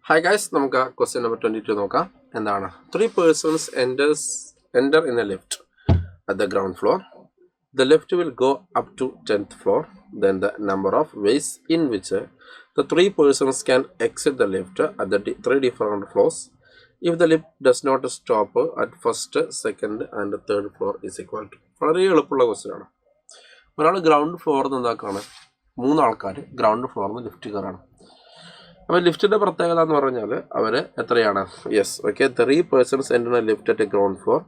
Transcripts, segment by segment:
Hi guys, നമുക്ക് question number 22 നോക്കാം. എന്താണ്? 3 persons enter in a lift at the ground floor. The lift will go up to 10th floor. Then the number of ways in which the 3 persons can exit the lift at the 3 different floors. If the lift does not stop at first, second and third floor is equal to. വളരെ എളുപ്പമുള്ള question ആണ്. ഒരാൾ ground ഫ്ലോറിൽ നിന്ന് എന്താക്കാണ്, 3 ആൾക്കാർ ground ഫ്ലോറിൽ നിന്ന് lift കയറാണ്. അപ്പോൾ ലിഫ്റ്റിൻ്റെ പ്രത്യേകത എന്ന് പറഞ്ഞാൽ അവർ എത്രയാണ്? Yes, okay, 3 persons enter a lift at a ground floor.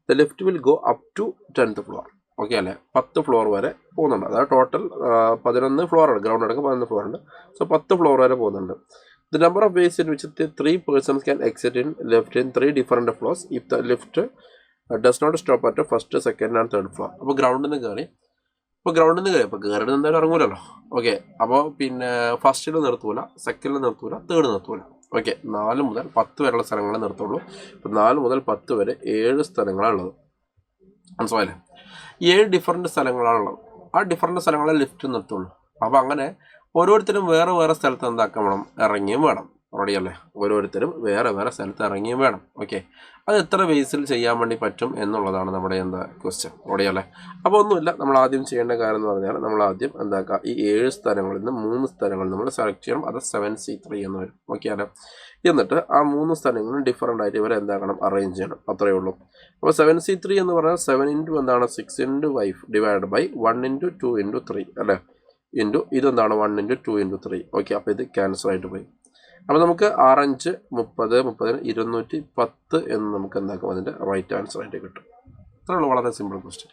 The lift will go up to 10th floor. Okay അല്ലേ, 10 ഫ്ലോർ വരെ പോകുന്നുണ്ട്. അതായത് ടോട്ടൽ 11 ഫ്ലോറാണ്, ഗ്രൗണ്ട് അടക്കം 11 ഫ്ലോർ ഉണ്ട്. സോ 10 ഫ്ലോർ വരെ പോകുന്നുണ്ട്. The number of ways in which the 3 persons can exit in lift in 3 different floors if the lift does not stop at first, second and third floor. അപ്പോൾ ഗ്രൗണ്ടിൽ നിന്ന് കയറി, ഇപ്പോൾ ഗ്രൗണ്ടിൽ നിന്ന് കയറി, അപ്പോൾ കയറിയിട്ട് എന്തായാലും ഇറങ്ങൂലല്ലോ. ഓക്കെ, അപ്പോൾ പിന്നെ ഫസ്റ്റിൽ നിർത്തൂല, സെക്കൻഡിൽ നിർത്തൂല, തേർഡ് നിർത്തൂല. ഓക്കെ, 4 മുതൽ 10 വരെയുള്ള സ്ഥലങ്ങളെ നിർത്തുള്ളൂ. ഇപ്പോൾ 4 മുതൽ 10 വരെ 7 സ്ഥലങ്ങളാണുള്ളത്. മനസ്സിലായില്ലേ? 7 ഡിഫറെൻറ്റ് സ്ഥലങ്ങളാണുള്ളത്. ആ ഡിഫറെൻറ്റ് സ്ഥലങ്ങളെ ലിഫ്റ്റ് നിർത്തുള്ളൂ. അപ്പോൾ അങ്ങനെ ഓരോരുത്തരും വേറെ വേറെ സ്ഥലത്ത് എന്താക്കണം, ഇറങ്ങിയും വേണം. റെഡിയല്ലേ? ഓരോരുത്തരും വേറെ വേറെ സ്ഥലത്ത് ഇറങ്ങിയും വേണം. ഓക്കെ, അത് എത്ര വേസിൽ ചെയ്യാൻ വേണ്ടി പറ്റും എന്നുള്ളതാണ് നമ്മുടെ ക്വസ്റ്റ്യൻ. റെഡിയല്ലേ? അപ്പോൾ ഒന്നുമില്ല, നമ്മൾ ആദ്യം ചെയ്യേണ്ട കാര്യം എന്ന് പറഞ്ഞാൽ നമ്മൾ ആദ്യം എന്താക്കുക, ഈ 7 സ്ഥലങ്ങളിൽ നിന്ന് 3 സ്ഥലങ്ങൾ നമ്മൾ സെലക്ട് ചെയ്യണം. അത് 7C3 എന്ന് വരും. ഓക്കെ അല്ലേ? എന്നിട്ട് ആ 3 സ്ഥലങ്ങളും ഡിഫറൻ്റ് ആയിട്ട് ഇവരെ എന്താക്കണം, അറേഞ്ച് ചെയ്യണം. അത്രയേ ഉള്ളൂ. അപ്പോൾ 7C3 എന്ന് പറഞ്ഞാൽ 7 × എന്താണ് 6 × 5 ഡിവൈഡ് ബൈ 1 × 2 × 3 അല്ലേ, ഇൻറ്റു ഇതെന്താണ് 1 × 2 × 3. ഓക്കെ, അപ്പോൾ ഇത് ക്യാൻസൽ ആയിട്ട് പോയി. അപ്പോൾ നമുക്ക് 6 × 5 30 210 എന്ന് നമുക്ക് എന്താക്കും, അതിൻ്റെ റൈറ്റ് ആൻസർ ആയിട്ട് കിട്ടും. അത്രേ ഉള്ളൂ, വളരെ സിമ്പിൾ ക്വസ്റ്റ്യൻ.